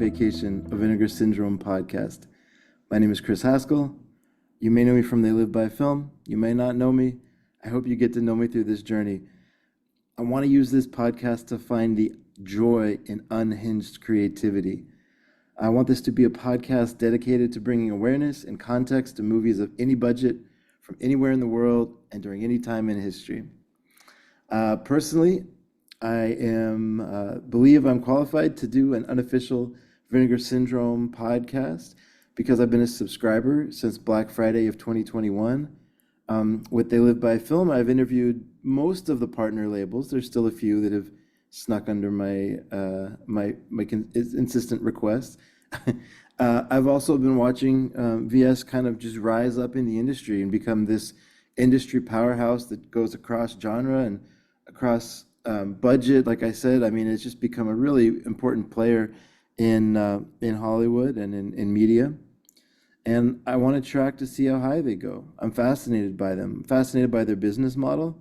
Vacation, a Vinegar Syndrome podcast. My name is Chris Haskell. You may know me from They Live by Film. You may not know me. I hope you get to know me through this journey. I want to use this podcast to find the joy in unhinged creativity. I want this to be a podcast dedicated to bringing awareness and context to movies of any budget, from anywhere in the world, and during any time in history. Personally, I believe I'm qualified to do an unofficial Vinegar Syndrome podcast because I've been a subscriber since Black Friday of 2021. With They Live by Film, I've interviewed most of the partner labels. There's still a few that have snuck under my insistent requests. I've also been watching VS kind of just rise up in the industry and become this industry powerhouse that goes across genre and across budget. Like I said, I mean, it's just become a really important player in Hollywood and in media. And I want to track to see how high they go. I'm fascinated by them. I'm fascinated by their business model.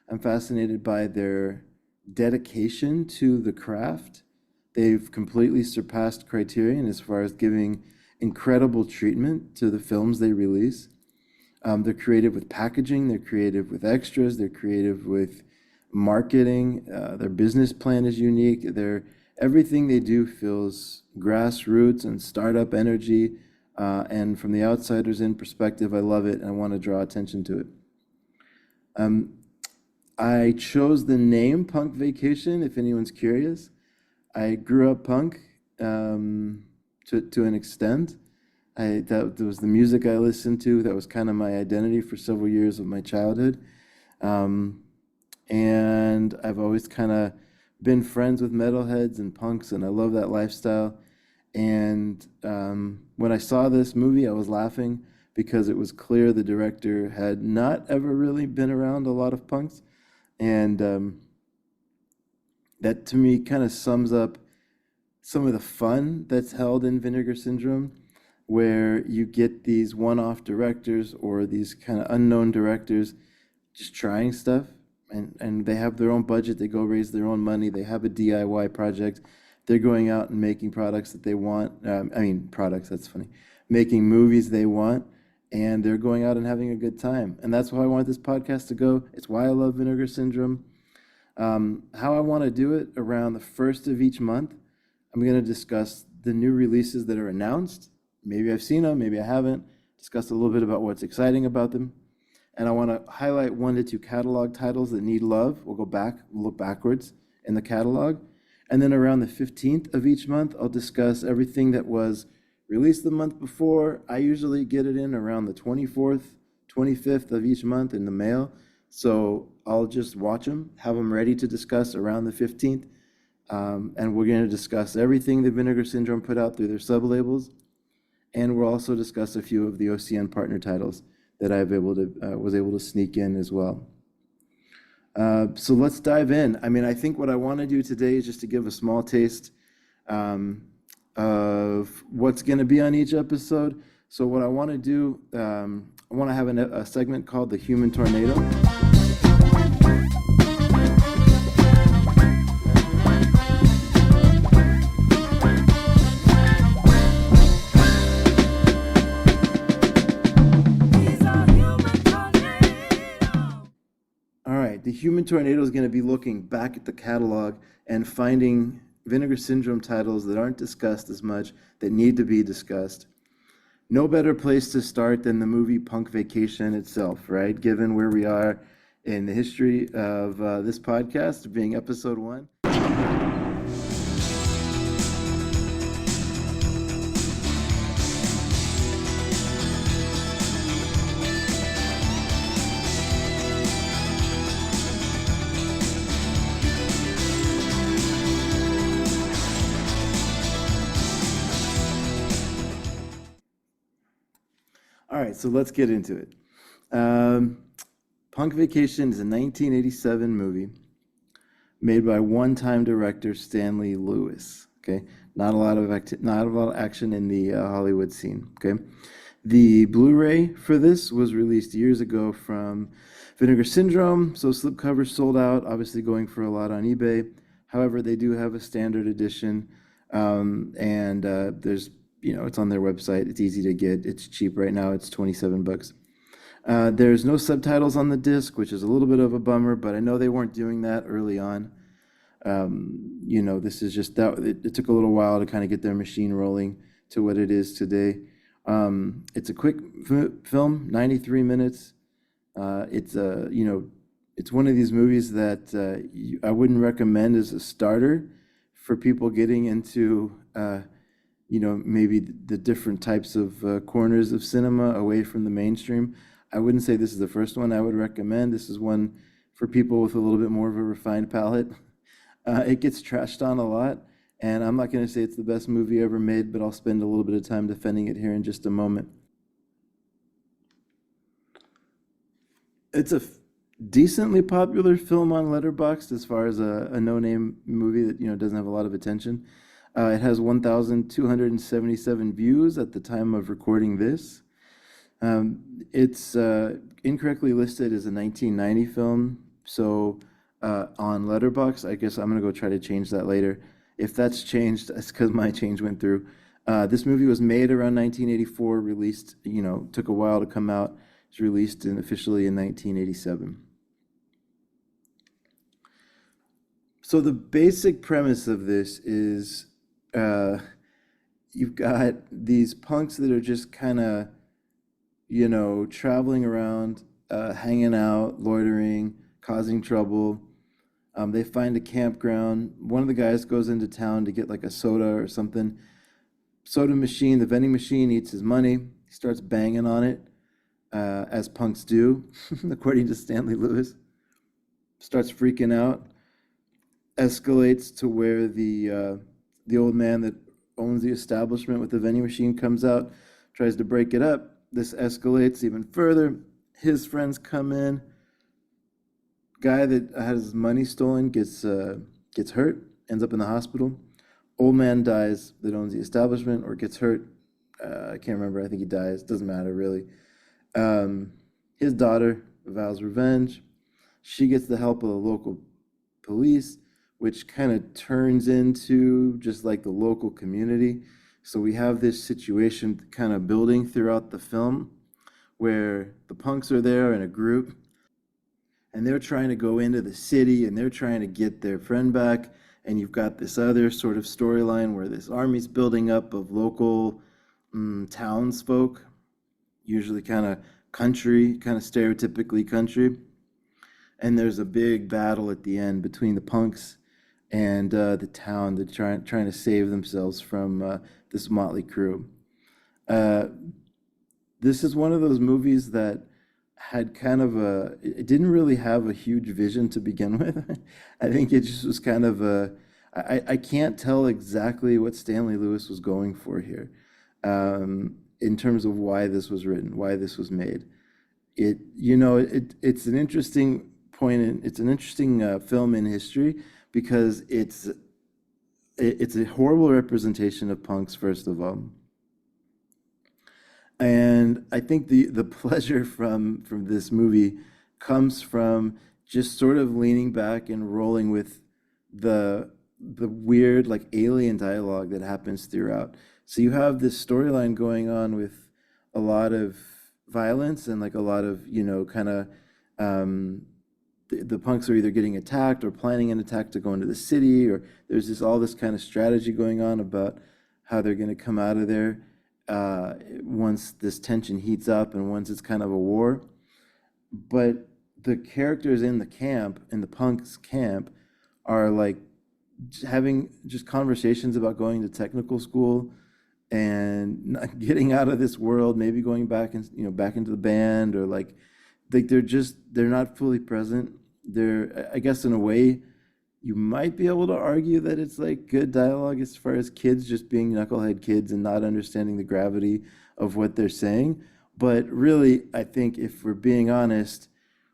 I'm fascinated by their dedication to the craft. They've completely surpassed Criterion as far as giving incredible treatment to the films they release. They're creative with packaging. They're creative with extras. They're creative with marketing. Their business plan is unique. Everything they do feels grassroots and startup energy. And from the outsider's in perspective, I love it and I want to draw attention to it. I chose the name Punk Vacation, if anyone's curious. I grew up punk to an extent. That was the music I listened to. That was kind of my identity for several years of my childhood. And I've always kind of been friends with metalheads and punks, and I love that lifestyle. And when I saw this movie, I was laughing because it was clear the director had not ever really been around a lot of punks. And that to me kind of sums up some of the fun that's held in Vinegar Syndrome, where you get these one-off directors or these kind of unknown directors just trying stuff, and they have their own budget. They go raise their own money. They have a DIY project. They're going out and making products that they want. That's funny. Making movies they want, and they're going out and having a good time. And that's why I want this podcast to go. It's why I love Vinegar Syndrome. How I want to do it, around the first of each month, I'm going to discuss the new releases that are announced. Maybe I've seen them, maybe I haven't. Discuss a little bit about what's exciting about them. And I want to highlight 1 to 2 catalog titles that need love. We'll look backwards in the catalog. And then around the 15th of each month, I'll discuss everything that was released the month before. I usually get it in around the 24th, 25th of each month in the mail. So I'll just watch them, have them ready to discuss around the 15th. And we're going to discuss everything that Vinegar Syndrome put out through their sub-labels. And we'll also discuss a few of the OCN partner titles that I was able to sneak in as well. So let's dive in. I mean, I think what I want to do today is just to give a small taste of what's going to be on each episode. So what I want to do, I want to have a segment called The Human Tornado. The Human Tornado is going to be looking back at the catalog and finding Vinegar Syndrome titles that aren't discussed as much, that need to be discussed. No better place to start than the movie Punk Vacation itself, right? Given where we are in the history of this podcast, being episode 1. All right, so let's get into it. Punk Vacation is a 1987 movie made by one-time director Stanley Lewis. Okay, not a lot of action in the Hollywood scene. Okay, the Blu-ray for this was released years ago from Vinegar Syndrome, so slipcovers sold out, obviously going for a lot on eBay. However, they do have a standard edition And there's, it's on their website. It's easy to get. It's cheap right now. It's 27 bucks. There's no subtitles on the disc, which is a little bit of a bummer, but I know they weren't doing that early on. This is just that it took a little while to kind of get their machine rolling to what it is today. It's a quick film, 93 minutes. It's one of these movies that I wouldn't recommend as a starter for people getting into, maybe the different types of corners of cinema away from the mainstream. I wouldn't say this is the first one I would recommend. This is one for people with a little bit more of a refined palate. It gets trashed on a lot, and I'm not going to say it's the best movie ever made, but I'll spend a little bit of time defending it here in just a moment. It's a decently popular film on Letterboxd as far as a no-name movie that doesn't have a lot of attention. It has 1,277 views at the time of recording this. It's incorrectly listed as a 1990 film, so on Letterboxd, I guess I'm gonna go try to change that later. If that's changed, that's because my change went through. This movie was made around 1984, released, took a while to come out. It was released officially in 1987. So the basic premise of this is uh, you've got these punks that are just kind of, traveling around, hanging out, loitering, causing trouble. They find a campground. One of the guys goes into town to get like a soda or something. Soda machine, the vending machine eats his money. He starts banging on it, as punks do, according to Stanley Lewis. Starts freaking out. Escalates to where the old man that owns the establishment with the vending machine comes out, tries to break it up. This escalates even further. His friends come in. Guy that had his money stolen gets hurt, ends up in the hospital. Old man dies that owns the establishment or gets hurt. I can't remember. I think he dies. Doesn't matter really. His daughter vows revenge. She gets the help of the local police, which kind of turns into just like the local community. So we have this situation kind of building throughout the film where the punks are there in a group and they're trying to go into the city and they're trying to get their friend back. And you've got this other sort of storyline where this army's building up of local townsfolk, usually kind of country, kind of stereotypically country. And there's a big battle at the end between the punks and the town that trying to save themselves from this motley crew. Uh, this is one of those movies that had kind of it didn't really have a huge vision to begin with. I think it just was kind of I can't tell exactly what Stanley Lewis was going for here, in terms of why this was written, why this was made. It's an interesting point, it's an interesting film in history because it's a horrible representation of punks, first of all. And I think the pleasure from this movie comes from just sort of leaning back and rolling with the weird like alien dialogue that happens throughout. So you have this storyline going on with a lot of violence and like a lot of, kind of um, the punks are either getting attacked or planning an attack to go into the city, or there's all this kind of strategy going on about how they're going to come out of there once this tension heats up and once it's kind of a war. But the characters in the camp, in the punks camp, are like having just conversations about going to technical school and not getting out of this world, maybe going back and back into the band, or like they're not fully present. They're, I guess, in a way, you might be able to argue that it's like good dialogue as far as kids just being knucklehead kids and not understanding the gravity of what they're saying. But really, I think if we're being honest,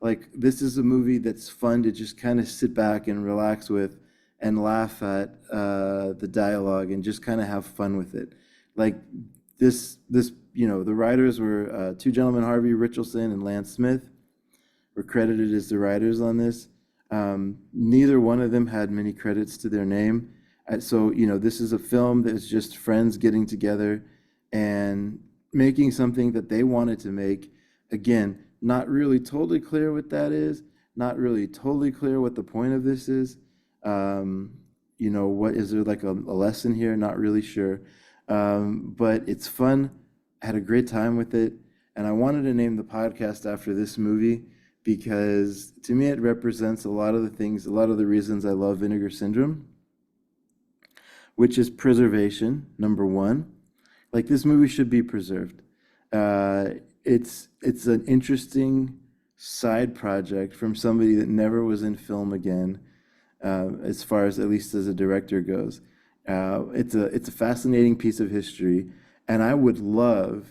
like this is a movie that's fun to just kind of sit back and relax with and laugh at the dialogue and just kind of have fun with it. Like the writers were two gentlemen, Harvey Richardson and Lance Smith, were credited as the writers on this. Neither one of them had many credits to their name. So, this is a film that's just friends getting together and making something that they wanted to make. Again, not really totally clear what that is, not really totally clear what the point of this is. Um, what is there like a lesson here? Not really sure. But it's fun. I had a great time with it. And I wanted to name the podcast after this movie because to me it represents a lot of the things, a lot of the reasons I love Vinegar Syndrome, which is preservation, number one. Like this movie should be preserved. Uh, it's an interesting side project from somebody that never was in film again, as far as at least as a director goes. It's a fascinating piece of history, and I would love,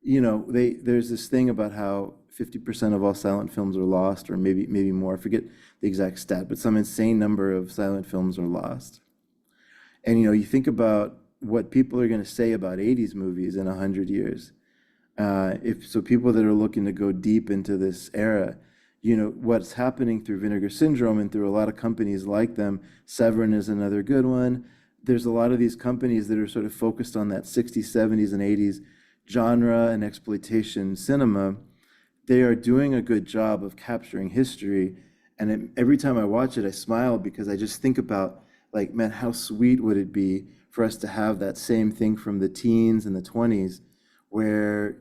there's this thing about how 50% of all silent films are lost, or maybe more. I forget the exact stat, but some insane number of silent films are lost. And you think about what people are going to say about 80s movies in 100 years. If so, people that are looking to go deep into this era, what's happening through Vinegar Syndrome and through a lot of companies like them. Severin is another good one. There's a lot of these companies that are sort of focused on that 60s, 70s, and 80s genre and exploitation cinema. They are doing a good job of capturing history. And every time I watch it, I smile because I just think about, like, man, how sweet would it be for us to have that same thing from the teens and the 20s, where,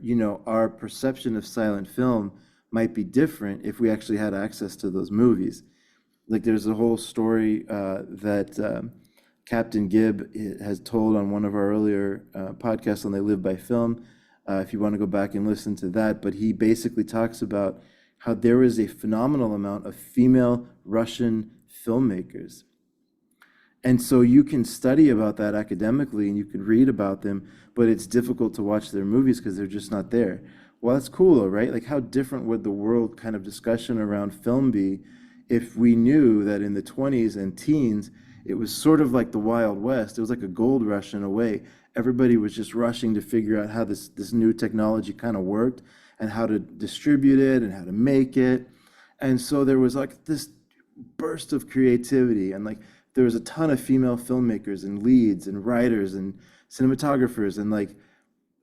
our perception of silent film might be different if we actually had access to those movies. Like, there's a whole story that Captain Gibb has told on one of our earlier podcasts on They Live by Film, if you want to go back and listen to that. But he basically talks about how there is a phenomenal amount of female Russian filmmakers. And so you can study about that academically and you can read about them, but it's difficult to watch their movies because they're just not there. Well, that's cool though, right? Like, how different would the world kind of discussion around film be if we knew that in the 20s and teens, it was sort of like the Wild West. It was like a gold rush in a way. Everybody was just rushing to figure out how this new technology kind of worked and how to distribute it and how to make it. And so there was like this burst of creativity, and like there was a ton of female filmmakers and leads and writers and cinematographers, and like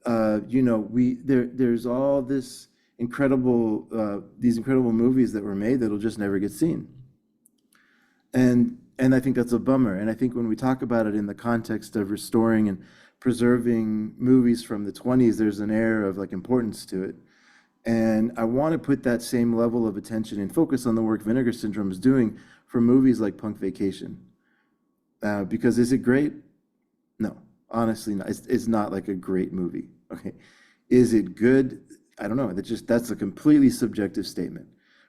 there's all this incredible these incredible movies that were made that'll just never get seen. And I think that's a bummer. And I think when we talk about it in the context of restoring and preserving movies from the 20s, there's an air of like importance to it. And I want to put that same level of attention and focus on the work Vinegar Syndrome is doing for movies like Punk Vacation. Because is it great? No, honestly, not. It's not like a great movie. Okay, is it good? I don't know. That's a completely subjective statement,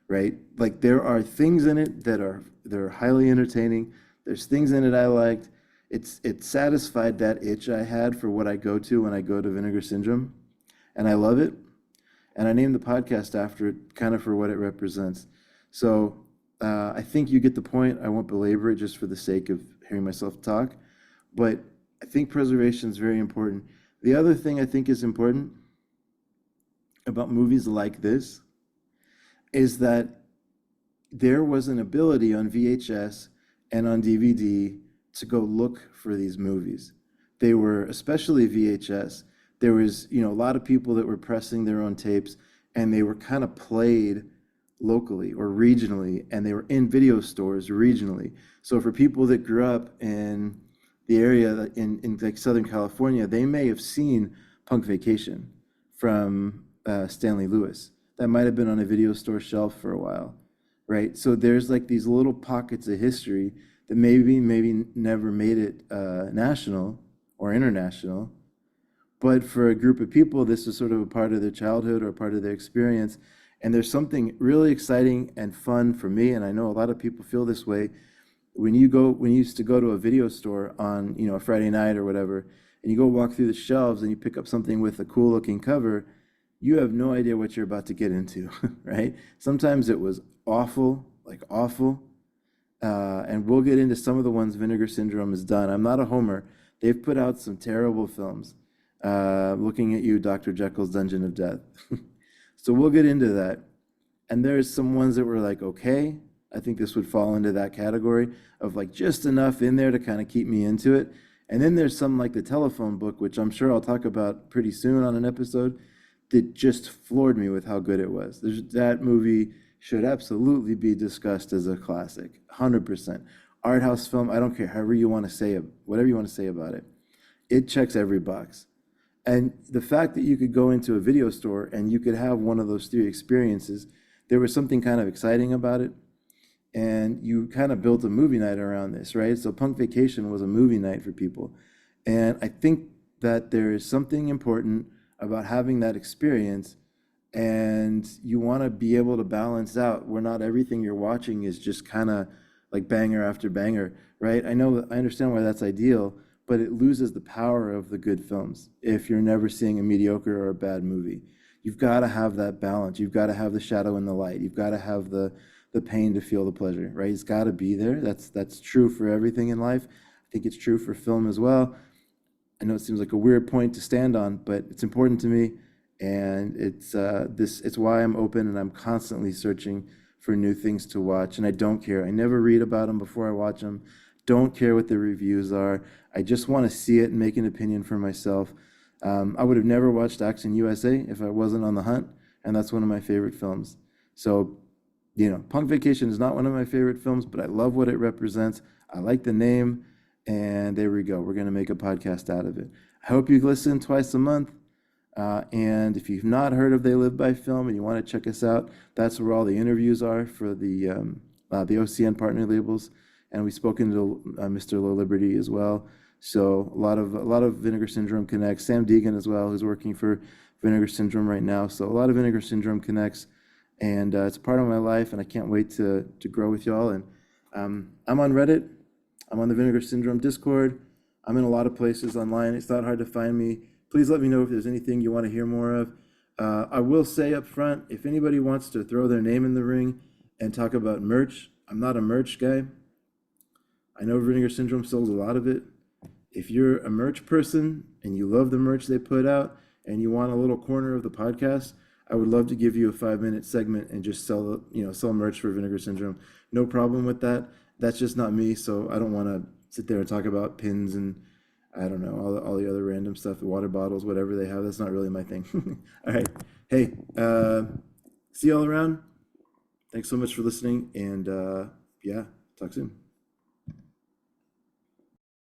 right? Like, there are things in it that are highly entertaining. There's things in it I liked. It satisfied that itch I had for what I go to when I go to Vinegar Syndrome, and I love it. And I named the podcast after it, kind of for what it represents. So I think you get the point. I won't belabor it just for the sake of hearing myself talk, but I think preservation is very important. The other thing I think is important about movies like this is that there was an ability on VHS and on DVD to go look for these movies. They were, especially VHS, there was, a lot of people that were pressing their own tapes, and they were kind of played locally or regionally, and they were in video stores regionally. So for people that grew up in the area in like Southern California, they may have seen Punk Vacation from Stanley Lewis. That might have been on a video store shelf for a while, right? So there's like these little pockets of history that maybe never made it national or international. But for a group of people, this is sort of a part of their childhood or a part of their experience. And there's something really exciting and fun for me, and I know a lot of people feel this way. When you used to go to a video store on, a Friday night or whatever, and you go walk through the shelves and you pick up something with a cool looking cover, you have no idea what you're about to get into, right? Sometimes it was awful, like awful. And we'll get into some of the ones Vinegar Syndrome has done. I'm not a homer. They've put out some terrible films. Looking at you, Dr. Jekyll's Dungeon of Death. So we'll get into that. And there's some ones that were like, okay. I think this would fall into that category of like just enough in there to kind of keep me into it. And then there's some like the telephone book, which I'm sure I'll talk about pretty soon on an episode, that just floored me with how good it was. That movie should absolutely be discussed as a classic, 100%. Art house film, I don't care however you want to say it, whatever you want to say about it. It checks every box. And the fact that you could go into a video store and you could have one of those three experiences, there was something kind of exciting about it. And you kind of built a movie night around this, right? So Punk Vacation was a movie night for people. And I think that there is something important about having that experience, and you want to be able to balance out where not everything you're watching is just kind of like banger after banger, right? I understand why that's ideal, but it loses the power of the good films if you're never seeing a mediocre or a bad movie. You've got to have that balance. You've got to have the shadow and the light. You've got to have the pain to feel the pleasure, right? It's got to be there. That's true for everything in life. I think it's true for film as well. I know it seems like a weird point to stand on, but it's important to me, and it's why I'm open and I'm constantly searching for new things to watch. And I don't care. I never read about them before I watch them. Don't care what the reviews are. I just want to see it and make an opinion for myself. I would have never watched Action USA if I wasn't on the hunt, and that's one of my favorite films. So, Punk Vacation is not one of my favorite films, but I love what it represents. I like the name, and there we go. We're going to make a podcast out of it. I hope you listen twice a month. And if you've not heard of They Live by Film and you want to check us out, that's where all the interviews are for the OCN partner labels. And we've spoken to Mr. Low Liberty as well. So a lot of Vinegar Syndrome connects. Sam Deegan as well, who's working for Vinegar Syndrome right now. So a lot of Vinegar Syndrome connects, and it's a part of my life, and I can't wait to grow with y'all. And I'm on Reddit. I'm on the Vinegar Syndrome Discord. I'm in a lot of places online. It's not hard to find me. Please let me know if there's anything you want to hear more of. I will say up front, if anybody wants to throw their name in the ring and talk about merch, I'm not a merch guy. I know Vinegar Syndrome sells a lot of it. If you're a merch person and you love the merch they put out and you want a little corner of the podcast, I would love to give you a 5-minute segment and just sell merch for Vinegar Syndrome. No problem with that. That's just not me, so I don't want to sit there and talk about pins and I don't know, all the other random stuff, the water bottles, whatever they have. That's not really my thing. All right. Hey, see y'all around. Thanks so much for listening, and yeah, talk soon.